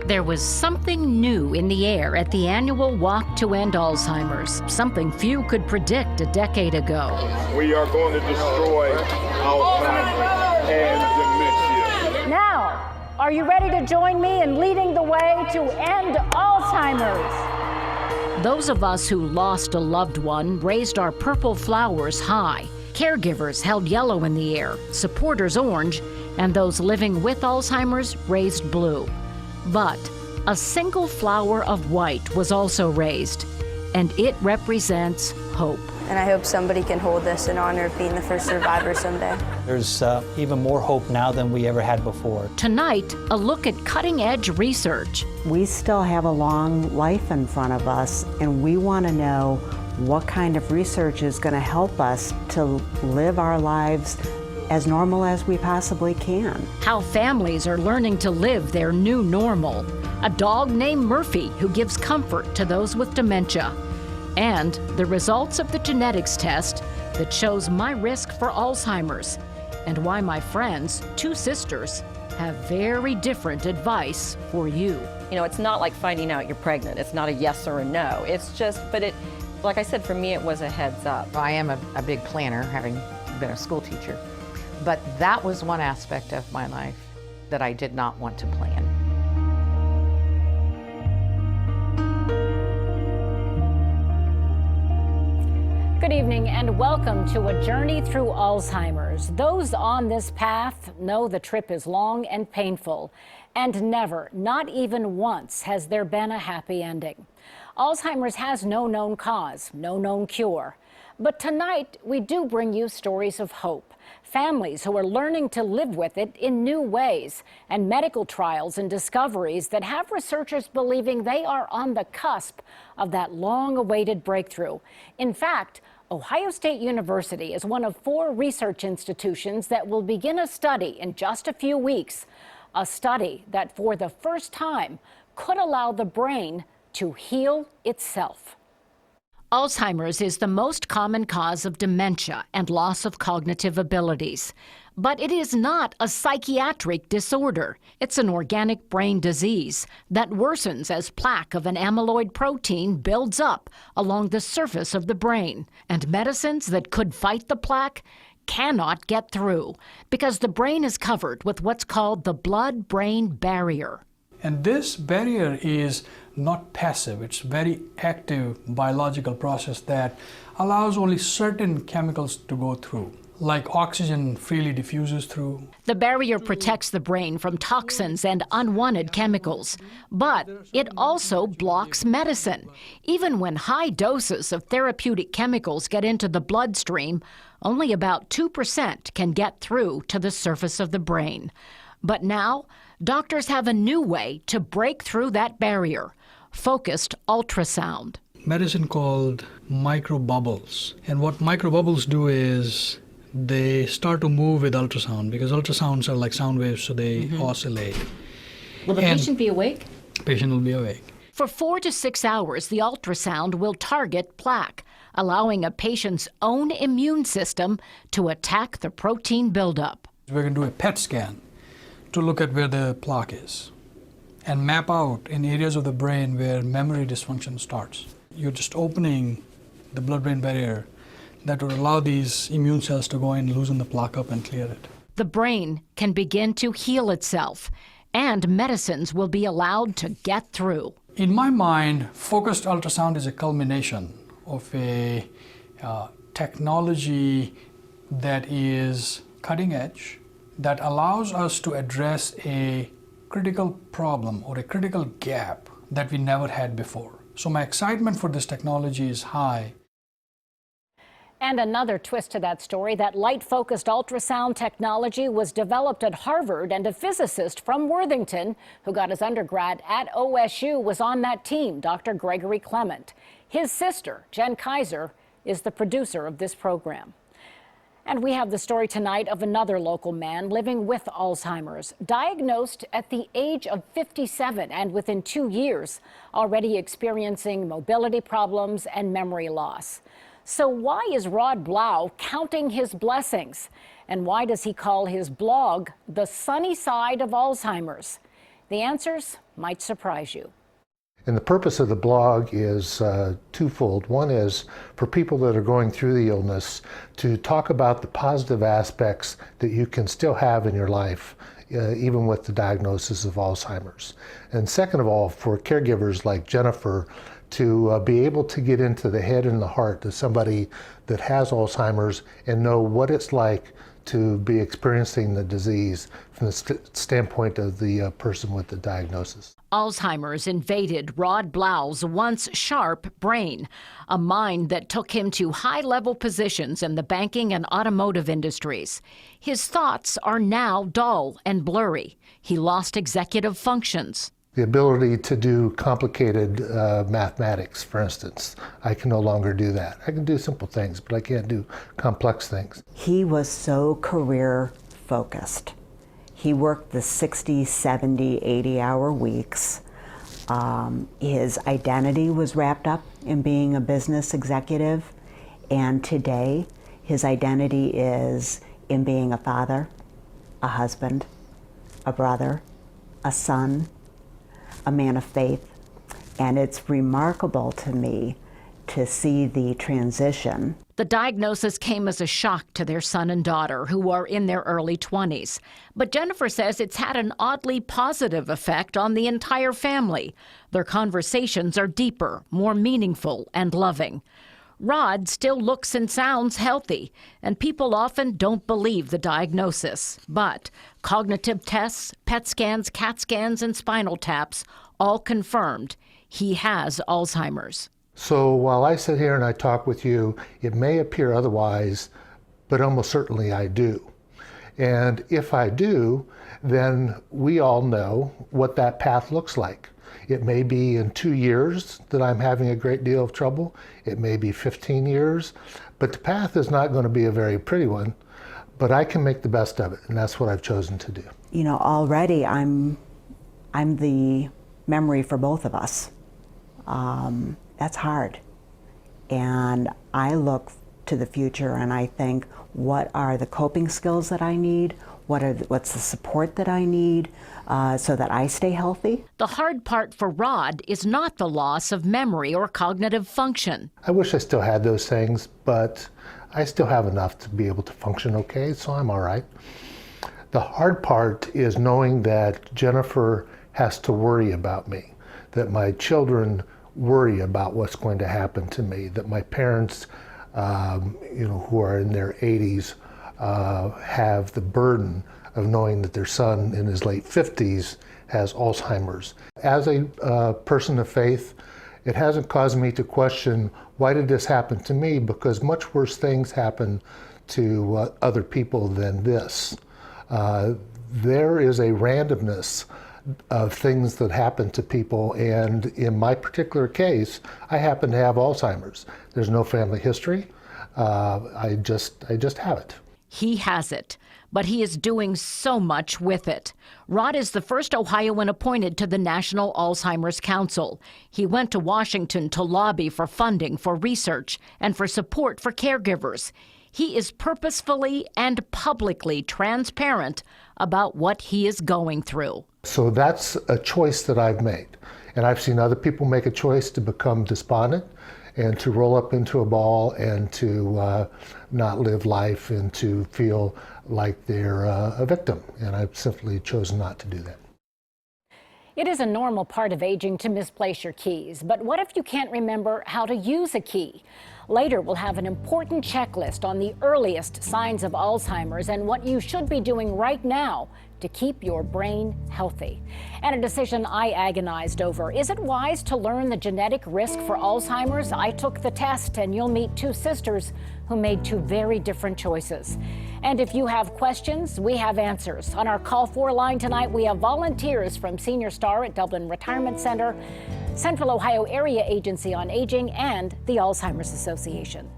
There was something new in the air at the annual Walk to End Alzheimer's, something few could predict a decade ago. We are going to destroy Alzheimer's and dementia. Now, are you ready to join me in leading the way to end Alzheimer's? Those of us who lost a loved one raised our purple flowers high. Caregivers held yellow in the air, supporters orange, and those living with Alzheimer's raised blue. But a single flower of white was also raised, and it represents hope. And I hope somebody can hold this in honor of being the first survivor someday. There's even more hope now than we ever had before. Tonight, a look at cutting-edge research. We still have a long life in front of us, and we want to know what kind of research is going to help us to live our lives as normal as we possibly can. How families are learning to live their new normal. A dog named Murphy who gives comfort to those with dementia. And the results of the genetics test that shows my risk for Alzheimer's, and why my friends, two sisters, have very different advice for you. You know, it's not like finding out you're pregnant. It's not a yes or a no. It's just, like I said, for me, it was a heads up. I am a big planner, having been a school teacher. But that was one aspect of my life that I did not want to plan. Good evening and welcome to a journey through Alzheimer's. Those on this path know the trip is long and painful, and never, not even once, has there been a happy ending. Alzheimer's has no known cause, no known cure. But tonight, we do bring you stories of hope, families who are learning to live with it in new ways, and medical trials and discoveries that have researchers believing they are on the cusp of that long-awaited breakthrough. In fact, Ohio State University is one of 4 research institutions that will begin a study in just a few weeks, a study that for the first time could allow the brain to heal itself. Alzheimer's is the most common cause of dementia and loss of cognitive abilities. But it is not a psychiatric disorder. It's an organic brain disease that worsens as plaque of an amyloid protein builds up along the surface of the brain. And medicines that could fight the plaque cannot get through because the brain is covered with what's called the blood-brain barrier. And this barrier is not passive. It's a very active biological process that allows only certain chemicals to go through, like oxygen freely diffuses through. The barrier protects the brain from toxins and unwanted chemicals, but it also blocks medicine. Even when high doses of therapeutic chemicals get into the bloodstream, only about 2% can get through to the surface of the brain. But now, doctors have a new way to break through that barrier: focused ultrasound. Medicine called microbubbles. And what microbubbles do is they start to move with ultrasound, because ultrasounds are like sound waves, so they oscillate. Will the patient be awake? Patient will be awake. For 4 to 6 hours, the ultrasound will target plaque, allowing a patient's own immune system to attack the protein buildup. We're going to do a PET scan to look at where the plaque is and map out in areas of the brain where memory dysfunction starts. You're just opening the blood-brain barrier that would allow these immune cells to go in, loosen the plaque up, and clear it. The brain can begin to heal itself, and medicines will be allowed to get through. In my mind, focused ultrasound is a culmination of a technology that is cutting edge, that allows us to address a critical problem or a critical gap that we never had before. So my excitement for this technology is high. And another twist to that story, that light-focused ultrasound technology was developed at Harvard, and a physicist from Worthington who got his undergrad at OSU was on that team, Dr. Gregory Clement. His sister, Jen Kaiser, is the producer of this program. And we have the story tonight of another local man living with Alzheimer's, diagnosed at the age of 57 and within 2 years, already experiencing mobility problems and memory loss. So why is Rod Blau counting his blessings? And why does he call his blog The Sunny Side of Alzheimer's? The answers might surprise you. And the purpose of the blog is twofold. One is for people that are going through the illness to talk about the positive aspects that you can still have in your life, even with the diagnosis of Alzheimer's. And second of all, for caregivers like Jennifer to be able to get into the head and the heart of somebody that has Alzheimer's and know what it's like to be experiencing the disease from the standpoint of the person with the diagnosis. Alzheimer's invaded Rod Blau's once sharp brain, a mind that took him to high-level positions in the banking and automotive industries. His thoughts are now dull and blurry. He lost executive functions. The ability to do complicated mathematics, for instance, I can no longer do that. I can do simple things, but I can't do complex things. He was so career focused. He worked the 60, 70, 80-hour weeks. His identity was wrapped up in being a business executive, and today his identity is in being a father, a husband, a brother, a son, a man of faith. And it's remarkable to me to see the transition. The diagnosis came as a shock to their son and daughter, who are in their early 20s. But Jennifer says it's had an oddly positive effect on the entire family. Their conversations are deeper, more meaningful, and loving. Rod still looks and sounds healthy, and people often don't believe the diagnosis. But cognitive tests, PET scans, CAT scans, and spinal taps all confirmed he has Alzheimer's. So while I sit here and I talk with you, it may appear otherwise, but almost certainly I do. And if I do, then we all know what that path looks like. It may be in 2 years that I'm having a great deal of trouble. It may be 15 years, but the path is not going to be a very pretty one, but I can make the best of it, and that's what I've chosen to do. You know, already I'm the memory for both of us. That's hard. And I look to the future and I think, what are the coping skills that I need? What's the support that I need so that I stay healthy? The hard part for Rod is not the loss of memory or cognitive function. I wish I still had those things, but I still have enough to be able to function okay, so I'm all right. The hard part is knowing that Jennifer has to worry about me, that my children worry about what's going to happen to me, that my parents, who are in their 80s, have the burden of knowing that their son in his late 50s has Alzheimer's. As a person of faith, it hasn't caused me to question, why did this happen to me? Because much worse things happen to other people than this. There is a randomness of things that happen to people, and in my particular case, I happen to have Alzheimer's. There's no family history. I just have it. He has it, but he is doing so much with it. Rod is the first Ohioan appointed to the National Alzheimer's Council. He went to Washington to lobby for funding for research and for support for caregivers. He is purposefully and publicly transparent about what he is going through. So that's a choice that I've made. And I've seen other people make a choice to become despondent and to roll up into a ball and to not live life and to feel like they're a victim. And I've simply chosen not to do that. It is a normal part of aging to misplace your keys, but what if you can't remember how to use a key? Later, we'll have an important checklist on the earliest signs of Alzheimer's and what you should be doing right now to keep your brain healthy. And a decision I agonized over. Is it wise to learn the genetic risk for Alzheimer's? I took the test, and you'll meet two sisters who made two very different choices. And if you have questions, we have answers. On our Call 4 line tonight, we have volunteers from Senior Star at Dublin Retirement Center, Central Ohio Area Agency on Aging, and the Alzheimer's Association.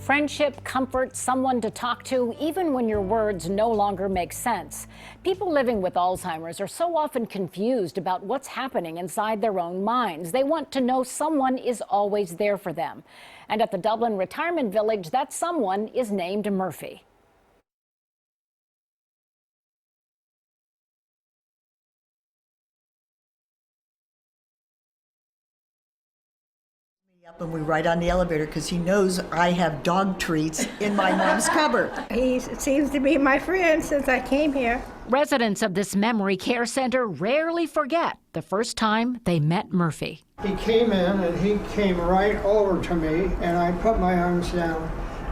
Friendship, comfort, someone to talk to, even when your words no longer make sense. People living with Alzheimer's are so often confused about what's happening inside their own minds. They want to know someone is always there for them. And at the Dublin Retirement Village, that someone is named Murphy. Up and we ride on the elevator because he knows I have dog treats in my mom's cupboard. He seems to be my friend since I came here. Residents of this memory care center rarely forget the first time they met Murphy. He came in and he came right over to me, and I put my arms down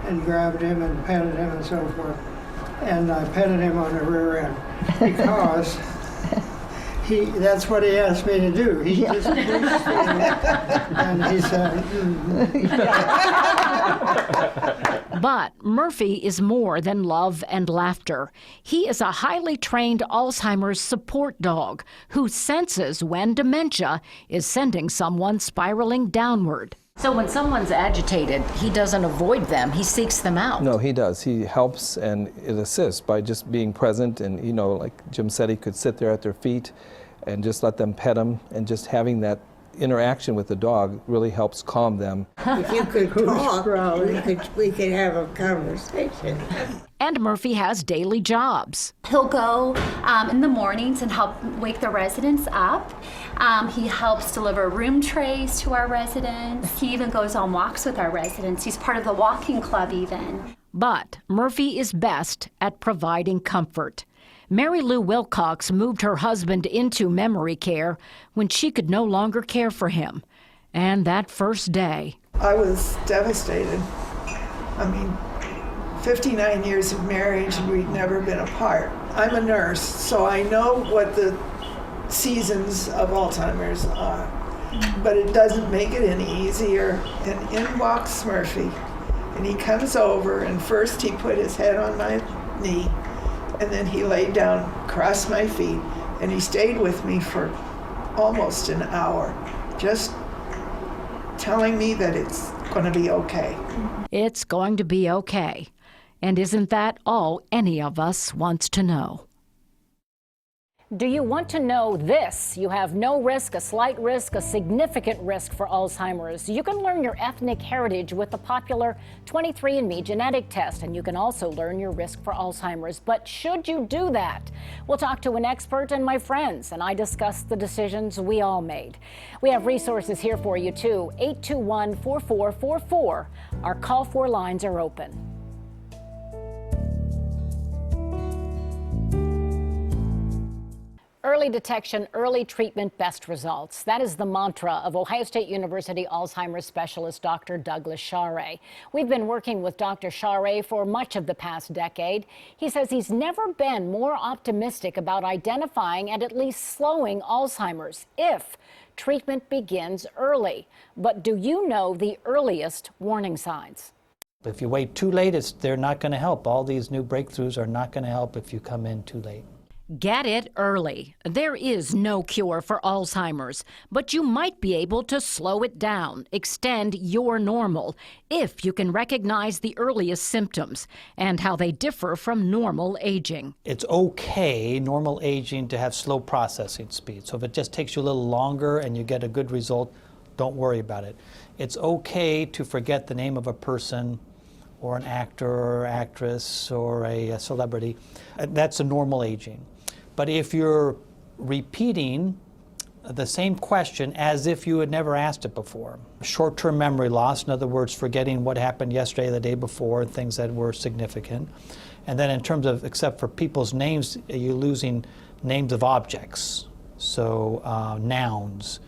and grabbed him and petted him and so forth. And I petted him on the rear end because that's what he asked me to do. He just reached me and he said, But Murphy is more than love and laughter. He is a highly trained Alzheimer's support dog who senses when dementia is sending someone spiraling downward. So when someone's agitated, he doesn't avoid them, he seeks them out. No, he does. He helps and it assists by just being present, and like Jim said, he could sit there at their feet and just let them pet him, and just having that interaction with the dog really helps calm them. If you could talk, we could have a conversation. And Murphy has daily jobs. He'll go in the mornings and help wake the residents up. He helps deliver room trays to our residents. He even goes on walks with our residents. He's part of the walking club even. But Murphy is best at providing comfort. Mary Lou Wilcox moved her husband into memory care when she could no longer care for him. And that first day, I was devastated. 59 years of marriage and we'd never been apart. I'm a nurse, so I know what the seasons of Alzheimer's are. But it doesn't make it any easier. And in walks Murphy. And he comes over, and first he put his head on my knee, and then he laid down across my feet, and he stayed with me for almost an hour, just telling me that it's going to be okay. It's going to be okay. And isn't that all any of us wants to know? Do you want to know this? You have no risk, a slight risk, a significant risk for Alzheimer's. You can learn your ethnic heritage with the popular 23andMe genetic test, and you can also learn your risk for Alzheimer's. But should you do that? We'll talk to an expert and my friends, and I discuss the decisions we all made. We have resources here for you, too. 821-4444. Our call for lines are open. Early detection, early treatment, best results. That is the mantra of Ohio State University Alzheimer's specialist Dr. Douglas Share. We've been working with Dr. Share for much of the past decade. He says he's never been more optimistic about identifying and at least slowing Alzheimer's if treatment begins early. But do you know the earliest warning signs? If you wait too late, they're not going to help. All these new breakthroughs are not going to help if you come in too late. Get it early. There is no cure for Alzheimer's, but you might be able to slow it down, extend your normal, if you can recognize the earliest symptoms and how they differ from normal aging. It's okay, normal aging, to have slow processing speed. So if it just takes you a little longer and you get a good result, don't worry about it. It's okay to forget the name of a person or an actor or actress or a celebrity. That's a normal aging. But if you're repeating the same question as if you had never asked it before, short-term memory loss, in other words, forgetting what happened yesterday, the day before, things that were significant. And then in terms of, except for people's names, you're losing names of objects. So nouns,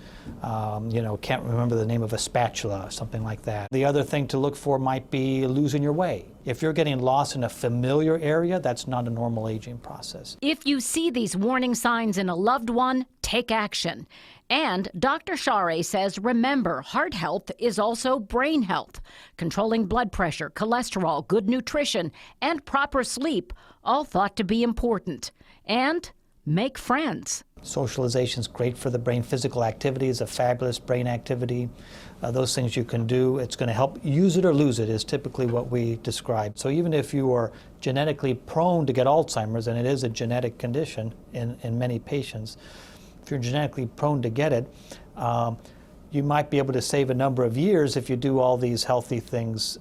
can't remember the name of a spatula, something like that. The other thing to look for might be losing your way. If you're getting lost in a familiar area, that's not a normal aging process. If you see these warning signs in a loved one, take action. And Dr. Share says, remember, heart health is also brain health. Controlling blood pressure, cholesterol, good nutrition, and proper sleep, all thought to be important. And make friends. Socialization is great for the brain. Physical activity is a fabulous brain activity. Those things you can do, it's going to help. Use it or lose it is typically what we describe. So even if you are genetically prone to get Alzheimer's, and it is a genetic condition in many patients, if you're genetically prone to get it, you might be able to save a number of years if you do all these healthy things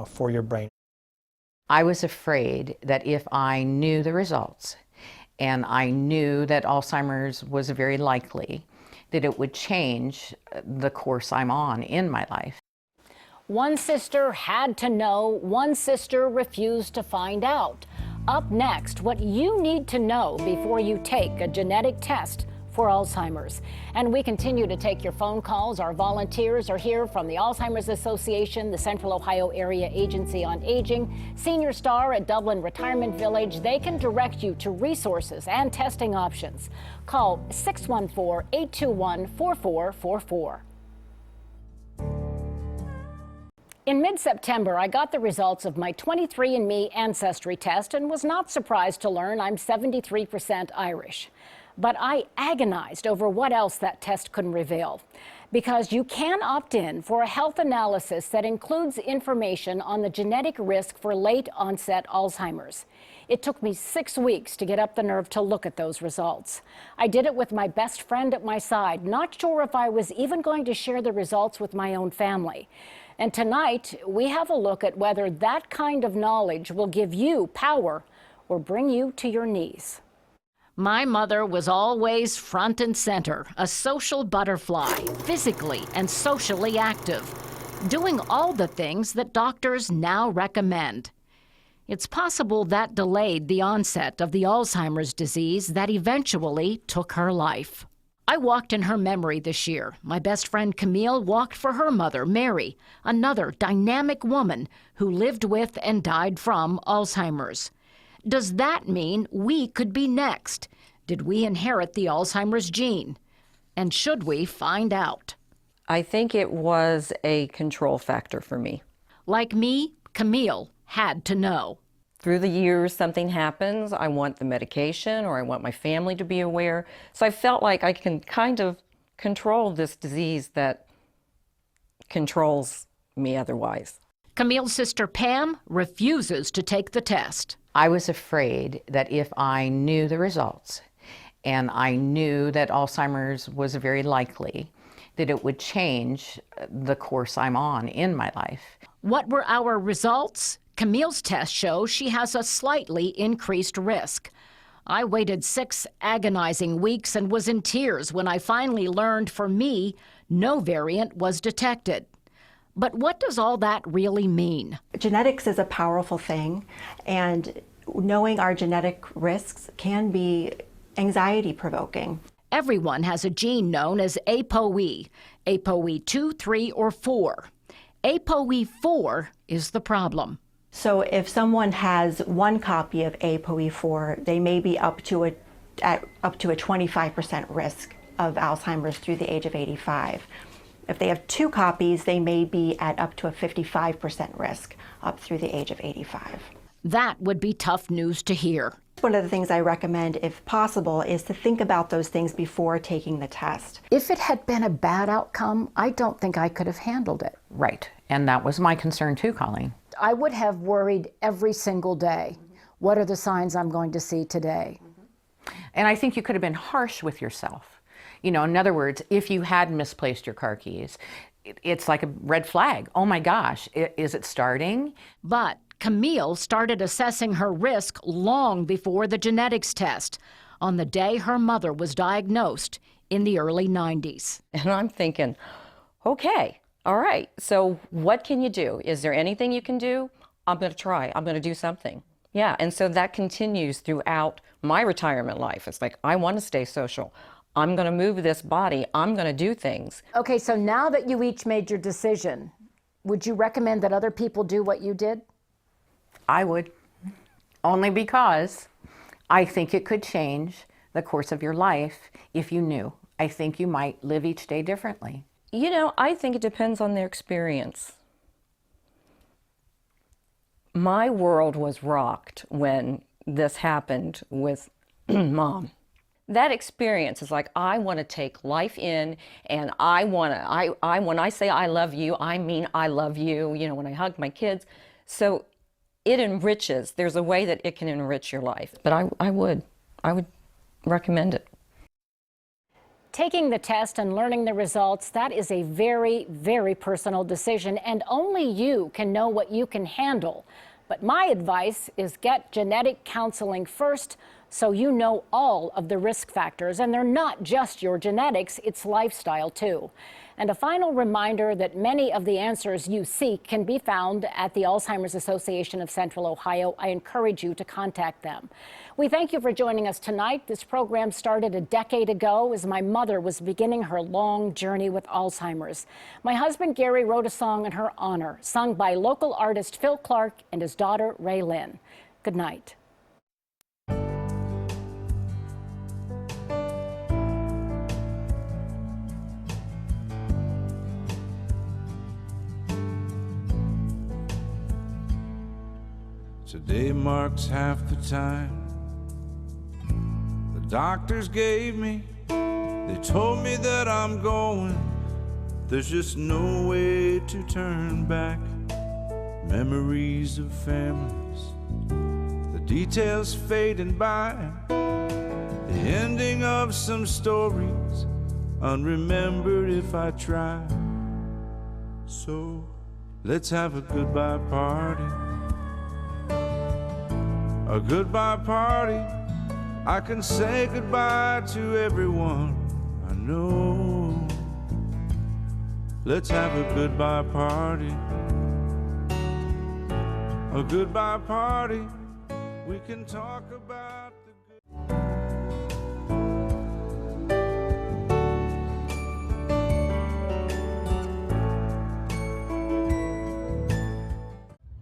for your brain. I was afraid that if I knew the results and I knew that Alzheimer's was very likely, that it would change the course I'm on in my life. One sister had to know, one sister refused to find out. Up next, what you need to know before you take a genetic test for Alzheimer's. And we continue to take your phone calls. Our volunteers are here from the Alzheimer's Association, the Central Ohio Area Agency on Aging, Senior Star at Dublin Retirement Village. They can direct you to resources and testing options. Call 614-821-4444. In mid-September, I got the results of my 23andMe ancestry test and was not surprised to learn I'm 73% Irish. But I agonized over what else that test couldn't reveal, because you can opt in for a health analysis that includes information on the genetic risk for late-onset Alzheimer's. It took me 6 weeks to get up the nerve to look at those results. I did it with my best friend at my side, not sure if I was even going to share the results with my own family. And tonight, we have a look at whether that kind of knowledge will give you power or bring you to your knees. My mother was always front and center, a social butterfly, physically and socially active, doing all the things that doctors now recommend. It's possible that delayed the onset of the Alzheimer's disease that eventually took her life. I walked in her memory this year. My best friend Camille walked for her mother, Mary, another dynamic woman who lived with and died from Alzheimer's. Does that mean we could be next? Did we inherit the Alzheimer's gene? And should we find out? I think it was a control factor for me. Like me, Camille had to know. Through the years, something happens. I want the medication, or I want my family to be aware. So I felt like I can kind of control this disease that controls me otherwise. Camille's sister Pam refuses to take the test. I was afraid that if I knew the results and I knew that Alzheimer's was very likely, that it would change the course I'm on in my life. What were our results? Camille's test shows she has a slightly increased risk. I waited 6 agonizing weeks and was in tears when I finally learned for me, no variant was detected. But what does all that really mean? Genetics is a powerful thing, and knowing our genetic risks can be anxiety-provoking. Everyone has a gene known as ApoE, ApoE 2, 3, or 4. ApoE 4 is the problem. So if someone has one copy of ApoE4, they may be up to a 25% risk of Alzheimer's through the age of 85. If they have 2 copies, they may be at up to a 55% risk up through the age of 85. That would be tough news to hear. One of the things I recommend, if possible, is to think about those things before taking the test. If it had been a bad outcome, I don't think I could have handled it. Right, and that was my concern too, Colleen. I would have worried every single day. What are the signs I'm going to see today? And I think you could have been harsh with yourself. You know, in other words, if you had misplaced your car keys, it's like a red flag. Oh my gosh, is it starting? But Camille started assessing her risk long before the genetics test, on the day her mother was diagnosed in the early 90s. And I'm thinking, okay, all right, so what can you do? Is there anything you can do? I'm going to try. I'm going to do something. Yeah, and so that continues throughout my retirement life. It's like, I want to stay social. I'm going to move this body. I'm going to do things. Okay, so now that you each made your decision, would you recommend that other people do what you did? I would, only because I think it could change the course of your life if you knew. I think you might live each day differently. You know, I think it depends on their experience. My world was rocked when this happened with Mom. that experience is like, I want to take life in, and when I say I love you, I mean I love you, you know, when I hug my kids. So it enriches. There's a way that it can enrich your life. But I would recommend it. Taking the test and learning the results, that is a very, very personal decision, and only you can know what you can handle. But my advice is get genetic counseling first, so you know all of the risk factors, and they're not just your genetics, it's lifestyle too. And a final reminder that many of the answers you seek can be found at the Alzheimer's Association of Central Ohio. I encourage you to contact them. We thank you for joining us tonight. This program started a decade ago as my mother was beginning her long journey with Alzheimer's. My husband Gary wrote a song in her honor, sung by local artist Phil Clark and his daughter Ray Lynn. Good night. Today marks half the time the doctors gave me. They told me that I'm going, there's just no way to turn back. Memories of families, the details fading by, the ending of some stories, unremembered if I try. So let's have a goodbye party. A goodbye party. I can say goodbye to everyone I know. Let's have a goodbye party. A goodbye party. We can talk about